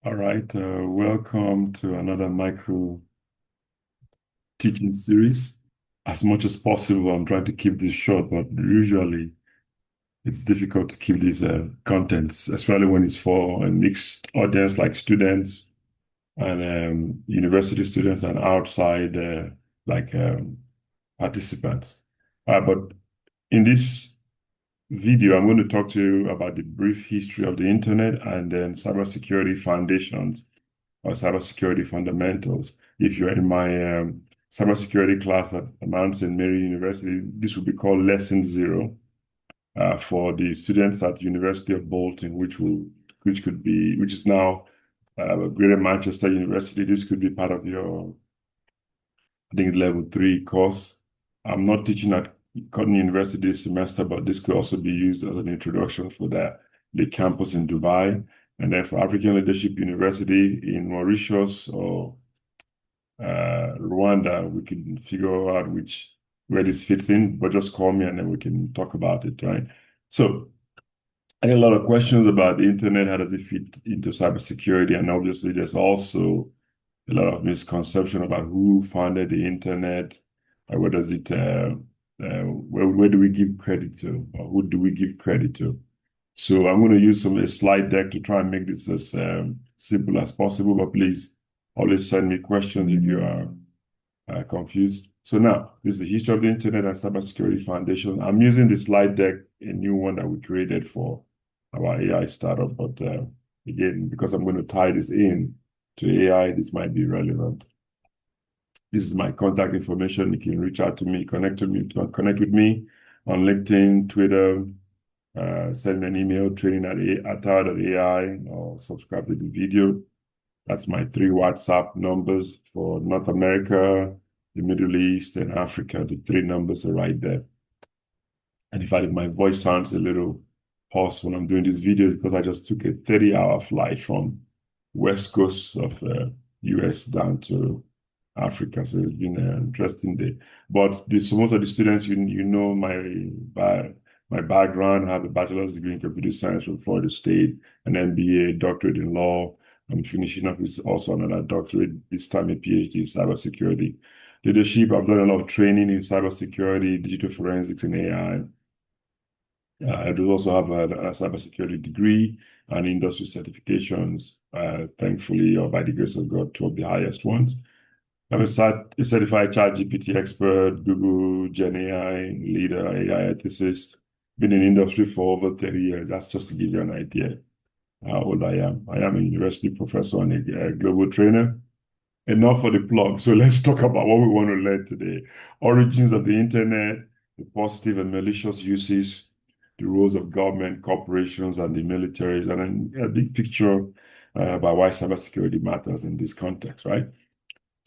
All right, welcome to another micro teaching series. As much as possible, I'm trying to keep this short, but usually it's difficult to keep these contents, especially when it's for a mixed audience like students and university students and outside like participants. But in this video, I'm going to talk to you about the brief history of the internet and then cybersecurity foundations or cybersecurity fundamentals. If you're in my cybersecurity class at Mount St. Mary University, this will be called Lesson Zero for the students at University of Bolton, which is now Greater Manchester University. This could be part of your, I think, level 3 course. I'm not teaching at Cotton University this semester, but this could also be used as an introduction for the campus in Dubai. And then for African Leadership University in Mauritius or Rwanda, we can figure out where this fits in, but just call me and then we can talk about it, right? So I get a lot of questions about the internet. How does it fit into cybersecurity? And obviously, there's also a lot of misconception about who founded the internet. Where does it? Where do we give credit to, or who do we give credit to? So I'm going to use a slide deck to try and make this as simple as possible. But please always send me questions if you are confused. So now, this is the history of the internet and cybersecurity foundation. I'm using the slide deck, a new one that we created for our AI startup. But again, because I'm going to tie this in to AI, this might be relevant. This is my contact information. You can reach out to me, connect with me on LinkedIn, Twitter, send me an email, training@atawa.ai, or subscribe to the video. That's my 3 WhatsApp numbers for North America, the Middle East, and Africa. The 3 numbers are right there. And in fact, if my voice sounds a little hoarse when I'm doing this video, because I just took a 30-hour flight from West Coast of US down to Africa. So it's been an interesting day. But so most of the students, you know my background. I have a bachelor's degree in computer science from Florida State, an MBA, doctorate in law. I'm finishing up with also another doctorate, this time a PhD in cybersecurity. Leadership, I've done a lot of training in cybersecurity, digital forensics, and AI. I do also have a cybersecurity degree and industry certifications, thankfully, or by the grace of God, 2 of the highest ones. I'm a certified ChatGPT expert, Google Gen AI leader, AI ethicist. Been in industry for over 30 years. That's just to give you an idea how old I am. I am a university professor and a global trainer. Enough for the plug. So let's talk about what we want to learn today. Origins of the internet, the positive and malicious uses, the roles of government, corporations, and the militaries, and then a big picture about why cybersecurity matters in this context, right?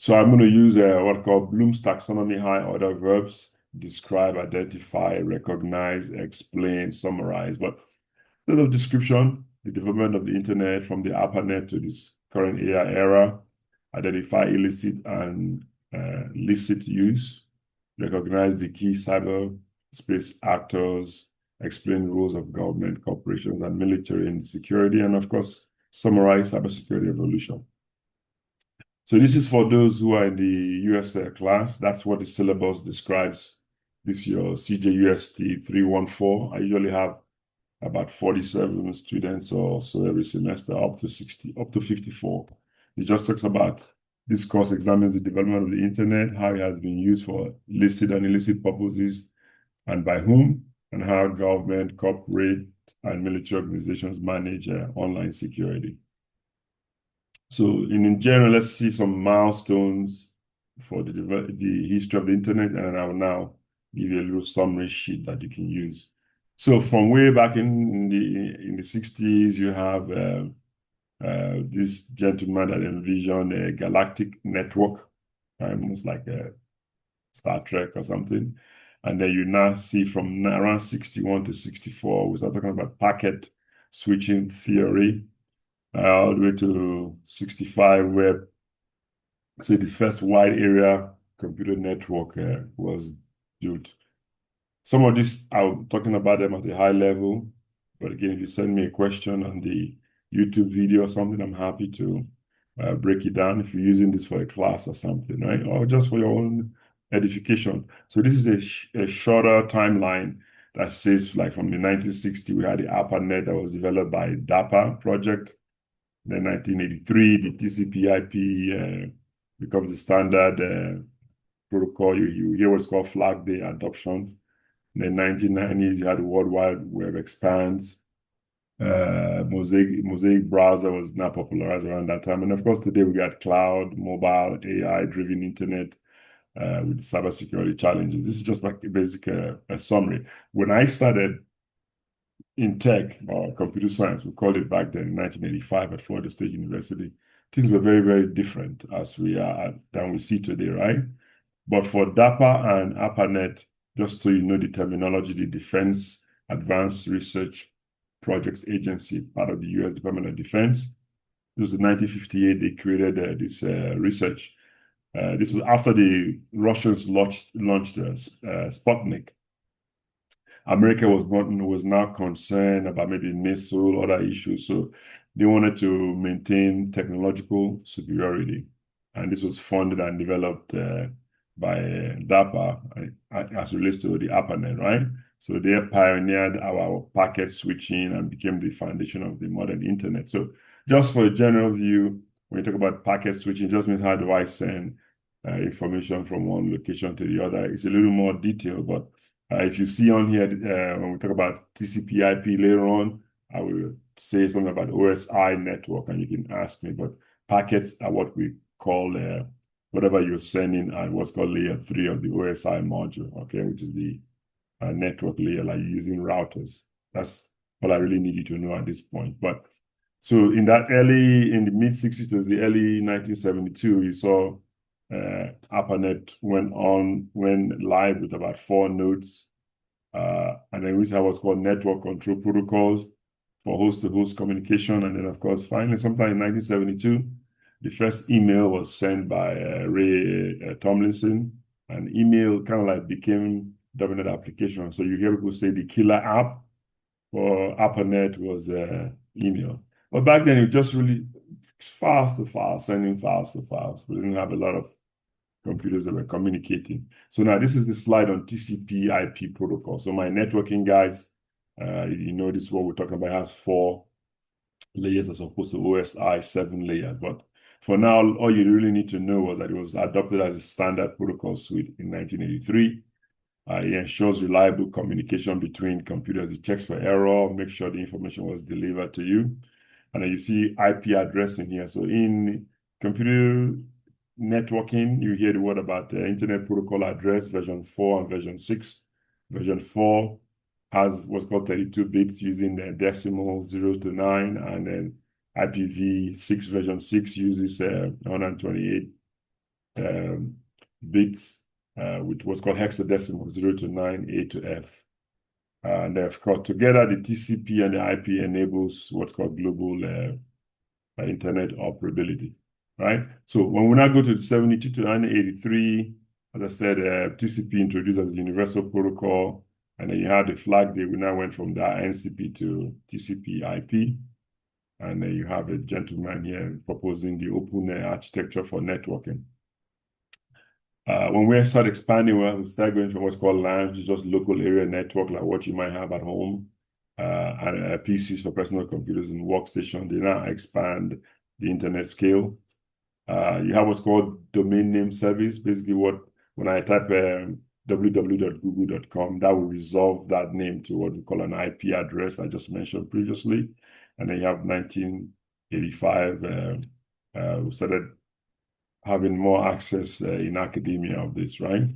So I'm going to use what I call Bloom's taxonomy high order verbs: describe, identify, recognize, explain, summarize. But a little description: the development of the internet from the ARPANET to this current AI era, identify illicit and licit use, recognize the key cyberspace actors, explain roles of government, corporations, and military in security, and of course, summarize cybersecurity evolution. So this is for those who are in the US class. That's what the syllabus describes. This year, CJUST 314. I usually have about 47 students or so every semester, up to 60, up to 54. It just talks about this course examines the development of the internet, how it has been used for licit and illicit purposes, and by whom, and how government, corporate, and military organizations manage online security. So in general, let's see some milestones for the history of the internet, and I will now give you a little summary sheet that you can use. So from way back in the 60s, you have this gentleman that envisioned a galactic network, almost like a Star Trek or something. And then you now see from around 61 to 64, we start talking about packet switching theory, all the way to 65, where, say, the first wide area computer network was built. Some of this, I'm talking about them at a high level, but again, if you send me a question on the YouTube video or something, I'm happy to break it down if you're using this for a class or something, right? Or just for your own edification. So this is a shorter timeline that says, like, from the 1960s, we had the ARPANET that was developed by DARPA project. Then 1983, the TCP/IP becomes the standard protocol. You hear what's called Flag Day adoption. In the 1990s, you had the World Wide Web expands. Mosaic browser was now popularized around that time. And of course, today we got cloud, mobile, AI-driven internet with cybersecurity challenges. This is just like a basic summary. When I started in tech or computer science, we called it back then in 1985 at Florida State University, things were very, very different as we are than we see today, right? But for DARPA and ARPANET, just so you know the terminology, the Defense Advanced Research Projects Agency, part of the U.S. Department of Defense. It was in 1958 they created this research. This was after the Russians launched Sputnik. America was now concerned about maybe missile, other issues, so they wanted to maintain technological superiority, and this was funded and developed by DARPA as it relates to the ARPANET, right? So they pioneered our packet switching and became the foundation of the modern internet. So just for a general view, when you talk about packet switching, it just means how do I send information from one location to the other. It's a little more detailed, but if you see on here, when we talk about TCP/IP later on, I will say something about OSI network, and you can ask me. But packets are what we call whatever you're sending at what's called layer 3 of the OSI module, okay, which is the network layer, like using routers. That's all I really need you to know at this point. But so in the mid-60s to the early 1972, you saw ARPANET went live with about 4 nodes, and then we have what's called network control protocols for host-to-host communication. And then, of course, finally, sometime in 1972, the first email was sent by Ray Tomlinson, and email kind of like became dominant application. So you hear people say the killer app for ARPANET was email. But back then, it was just really fast to fast, sending fast to fast. We didn't have a lot of computers that were communicating. So now this is the slide on TCP/IP protocol. So my networking guys, you know, this is what we're talking about, has 4 layers as opposed to OSI 7 layers. But for now, all you really need to know was that it was adopted as a standard protocol suite in 1983. It ensures reliable communication between computers. It checks for error, makes sure the information was delivered to you. And then you see IP addressing here. So in computer networking, you hear the word about the Internet Protocol Address, version 4 and version 6. Version 4 has what's called 32 bits using the decimals 0 to 9, and then IPv6 version 6 uses 128 bits with what's called hexadecimal 0 to 9, A to F. And of course, together, the TCP and the IP enables what's called global internet operability, right? So when we now go to the 72 to 1983, as I said, TCP introduced as a universal protocol, and then you had the Flag Day. We now went from that NCP to TCP/IP, and then you have a gentleman here proposing the open architecture for networking. When we start expanding, we start going from what's called LAN, which is just local area network, like what you might have at home, and PCs for personal computers and workstations. They now expand the internet scale. You have what's called domain name service. Basically, when I type www.google.com, that will resolve that name to what we call an IP address I just mentioned previously. And then you have 1985, we started having more access in academia of this, right?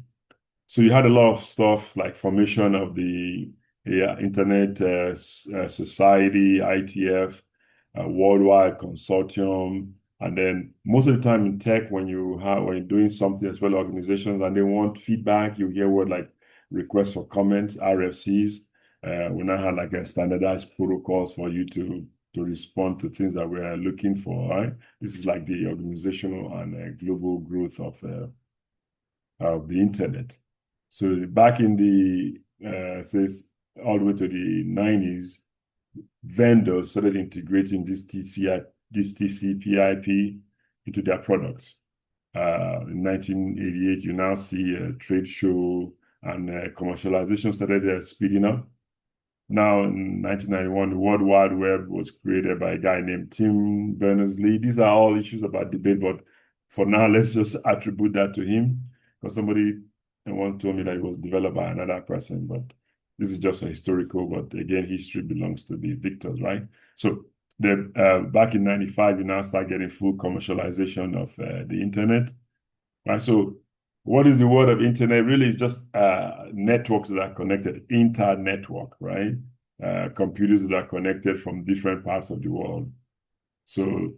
So you had a lot of stuff like formation of the Internet Society, ITF, Worldwide Consortium, and then most of the time in tech, when you're doing something as well, organizations, and they want feedback, you hear word like requests for comments, RFCs. We now have like a standardized protocols for you to respond to things that we're looking for, right? This is like the organizational and global growth of the internet. So back in the, says all the way to the 90s, vendors started integrating this TCP/IP into their products. In 1988, you now see a trade show and commercialization started speeding up. Now, in 1991, the World Wide Web was created by a guy named Tim Berners-Lee. These are all issues about debate, but for now, let's just attribute that to him, because somebody once told me that it was developed by another person, but this is just a historical, but again, history belongs to the victors, right? So back in 95, you now start getting full commercialization of the internet, right? So what is the word of internet? Really, it's just networks that are connected, inter-network, right? Computers that are connected from different parts of the world. So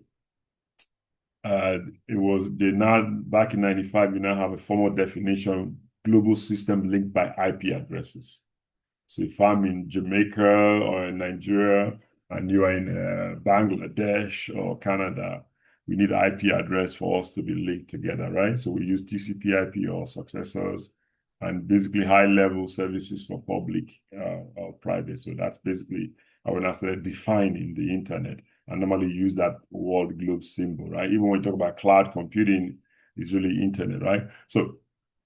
it was back in 95, you now have a formal definition, global system linked by IP addresses. So if I'm in Jamaica or in Nigeria and you are in Bangladesh or Canada, we need an IP address for us to be linked together, right? So we use TCP/IP or successors and basically high-level services for public or private. So that's basically how we started defining the internet. I normally use that world globe symbol, right? Even when we talk about cloud computing, it's really internet, right? So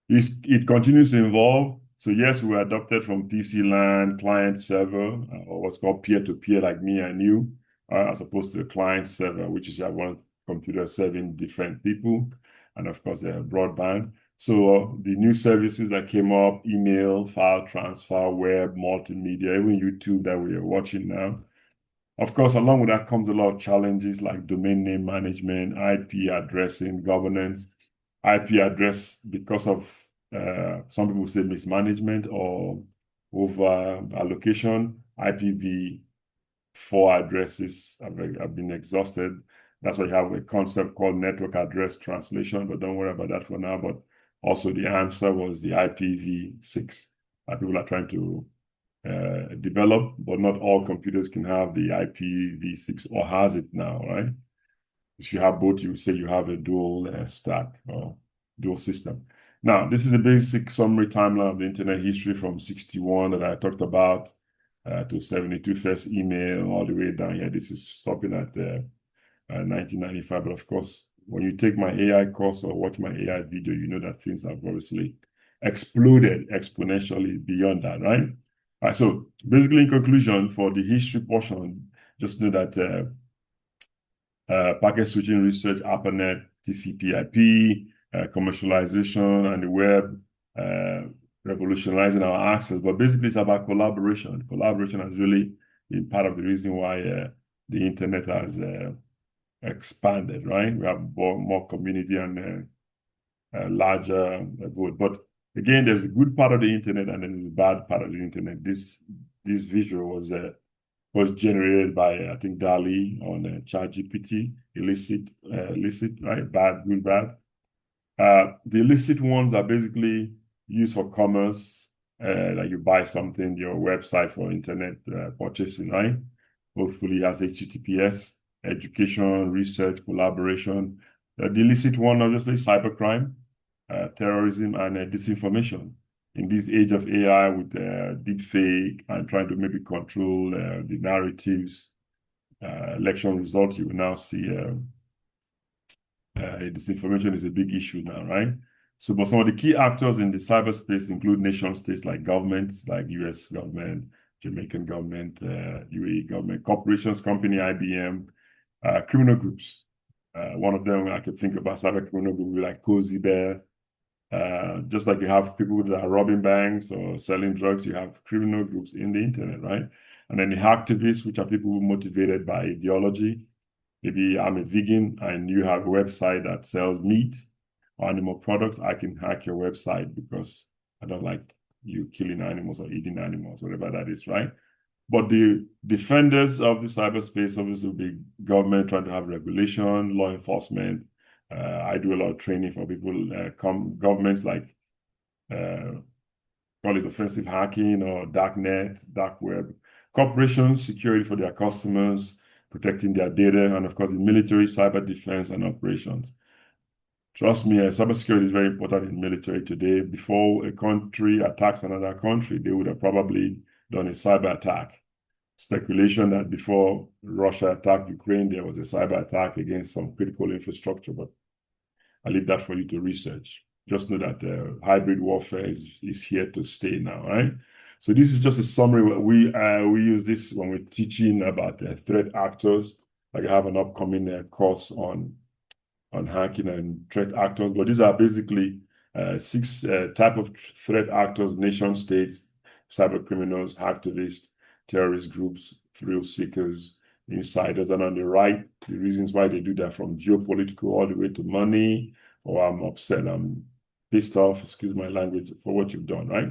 it continues to evolve. So yes, we were adopted from PC LAN, client server, or what's called peer-to-peer, like me and you, as opposed to a client server, which is one computer serving different people, and of course, broadband. So the new services that came up, email, file transfer, web, multimedia, even YouTube that we are watching now. Of course, along with that comes a lot of challenges like domain name management, IP addressing, governance, IP address because of some people say mismanagement or over allocation. IPv4 addresses have been exhausted. That's why you have a concept called network address translation, but don't worry about that for now. But also the answer was the IPv6. People are trying to develop, but not all computers can have the IPv6 or has it now, right? If you have both, you say you have a dual stack or dual system. Now, this is a basic summary timeline of the internet history from 61 that I talked about to 72 first email all the way down here. This is stopping at 1995. But of course, when you take my AI course or watch my AI video, you know that things have obviously exploded exponentially beyond that, right? All right, so basically, in conclusion, for the history portion, just know that packet switching research, ARPANET, TCP/IP, commercialization, and the web revolutionizing our access. But basically, it's about collaboration. Collaboration has really been part of the reason why the internet has expanded, right? We have more community and larger vote. But again, there's a good part of the internet and then there's a bad part of the internet. This visual was generated by I think DALI on ChatGPT, illicit, right? Bad, good, bad. The illicit ones are basically used for commerce, like you buy something, your website for internet purchasing, right? Hopefully it has HTTPS, education, research, collaboration. The illicit one, obviously, cybercrime, terrorism, and disinformation. In this age of AI with deep fake and trying to maybe control the narratives, election results, you will now see disinformation is a big issue now, right? So, but some of the key actors in the cyberspace include nation states like governments, like US government, Jamaican government, UAE government, corporations, company, IBM, criminal groups. One of them I could think about cyber criminal groups like Cozy Bear. Just like you have people that are robbing banks or selling drugs, you have criminal groups in the internet, right? And then the hacktivists, which are people motivated by ideology. Maybe I'm a vegan and you have a website that sells meat or animal products. I can hack your website because I don't like you killing animals or eating animals, whatever that is, right? But the defenders of the cyberspace obviously will be government trying to have regulation, law enforcement. I do a lot of training for people, governments like call it offensive hacking or darknet, dark web. Corporations, security for their customers, protecting their data, and of course, the military, cyber defense, and operations. Trust me, cybersecurity is very important in military today. Before a country attacks another country, they would have probably done a cyber attack. speculation that before Russia attacked Ukraine, there was a cyber attack against some critical infrastructure, but I leave that for you to research. Just know that hybrid warfare is here to stay now, right? So this is just a summary. We use this when we're teaching about threat actors. Like I have an upcoming course on hacking and threat actors, but these are basically 6 type of threat actors: nation states, cyber criminals, hacktivists, terrorist groups, thrill seekers, insiders, and on the right, the reasons why they do that, from geopolitical all the way to money, or I'm upset, I'm pissed off, excuse my language, for what you've done, right?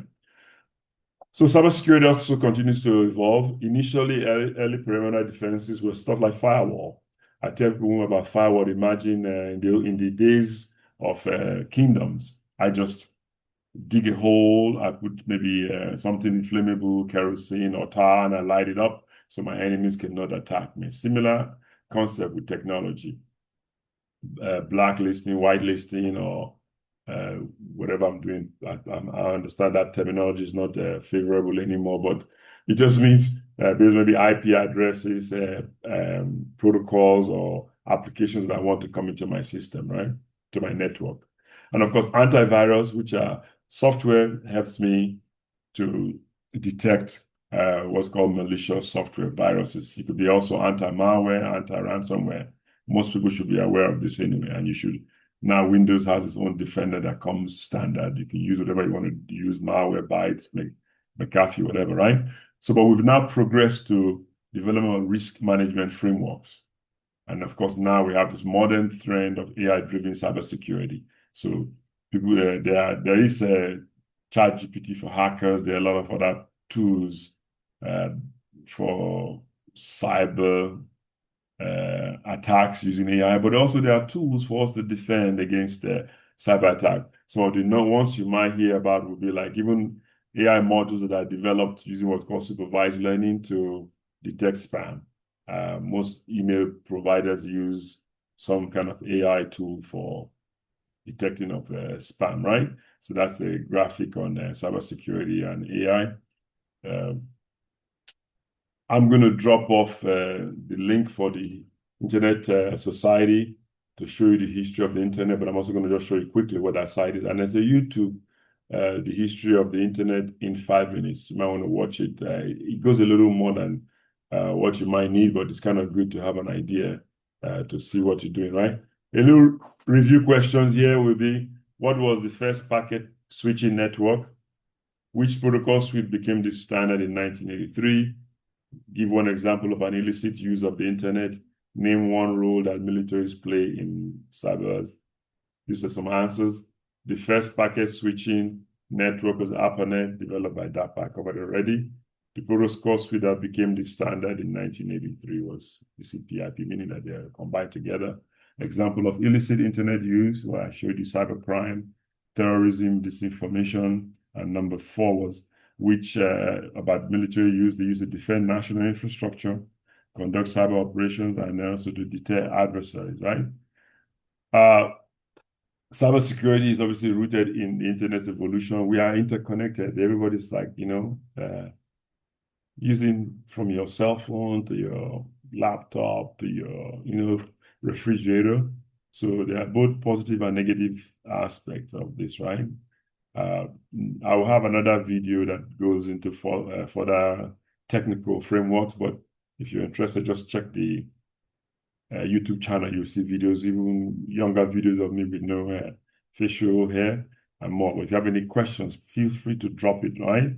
So cybersecurity also continues to evolve. Initially, early perimeter defenses were stuff like firewall. I tell people about firewall. Imagine in the days of kingdoms, I just dig a hole, I put maybe something inflammable, kerosene or tar, and I light it up so my enemies cannot attack me. Similar concept with technology. Blacklisting, whitelisting, or whatever I'm doing. I understand that terminology is not favorable anymore, but it just means there's maybe IP addresses, protocols, or applications that I want to come into my system, right? To my network. And of course, antivirus, which are software, helps me to detect what's called malicious software viruses. It could be also anti-malware, anti-ransomware. Most people should be aware of this anyway, and you should. Now Windows has its own defender that comes standard. You can use whatever you want to use, malware, bytes, McAfee, whatever, right? So, but we've now progressed to development of risk management frameworks. And of course, now we have this modern trend of AI-driven cybersecurity. So people, there is a ChatGPT for hackers. There are a lot of other tools for cyber attacks using AI, but also there are tools for us to defend against the cyber attack. So the ones you might hear about will be like even AI models that are developed using what's called supervised learning to detect spam. Most email providers use some kind of AI tool for detecting of spam, right? So that's a graphic on cybersecurity and AI. I'm going to drop off the link for the Internet Society to show you the history of the internet, but I'm also going to just show you quickly what that site is. And there's a YouTube, the history of the internet in 5 minutes. You might want to watch it. It goes a little more than what you might need, but it's kind of good to have an idea to see what you're doing, right? A little review questions here will be, what was the first packet switching network? Which protocol suite became the standard in 1983? Give one example of an illicit use of the internet. Name one role that militaries play in cyber. These are some answers. The first packet switching network was ARPANET, developed by DARPA. I covered already. The protocol suite that became the standard in 1983 was the CPIP, meaning that they are combined together. Example of illicit internet use, where I showed you cybercrime, terrorism, disinformation, and number 4 was which about military use. They use to defend national infrastructure, conduct cyber operations, and also to deter adversaries, right? Cybersecurity is obviously rooted in the internet's evolution. We are interconnected. Everybody's like, using from your cell phone to your laptop to your, refrigerator. So there are both positive and negative aspects of this, right? I will have another video that goes into further technical frameworks, but if you're interested, just check the YouTube channel. You'll see videos, even younger videos of me with no facial hair and more. But if you have any questions, feel free to drop it, right?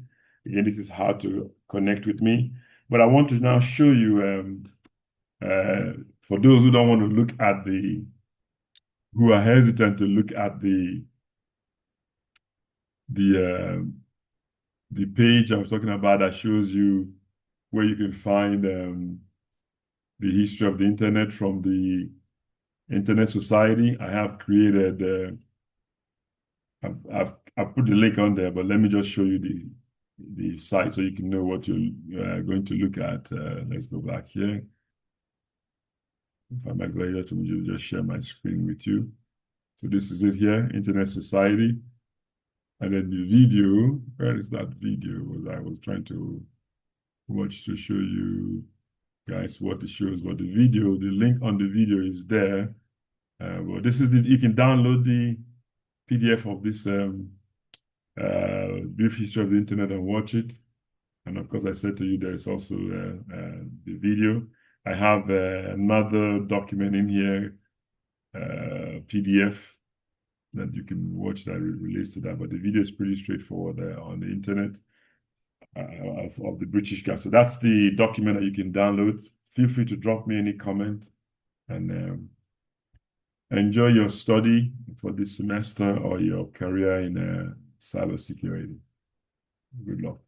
Again, this is how to connect with me. But I want to now show you, for those who don't want to look at who are hesitant to look at the page I was talking about that shows you where you can find the history of the internet from the Internet Society. I have created, I've put the link on there, but let me just show you the site so you can know what you're going to look at. Let's go back here. If I'm not glad to just share my screen with you. So this is it here, Internet Society. And then the video, where is that video? I was trying to watch to show you guys what it shows. But the link on the video is there. Well, this is you can download the PDF of this brief history of the internet and watch it. And of course, I said to you, there is also the video. I have another document in here, PDF, that you can watch that relates to that. But the video is pretty straightforward on the internet of the British CASP. So that's the document that you can download. Feel free to drop me any comment, and enjoy your study for this semester or your career in cybersecurity. Good luck.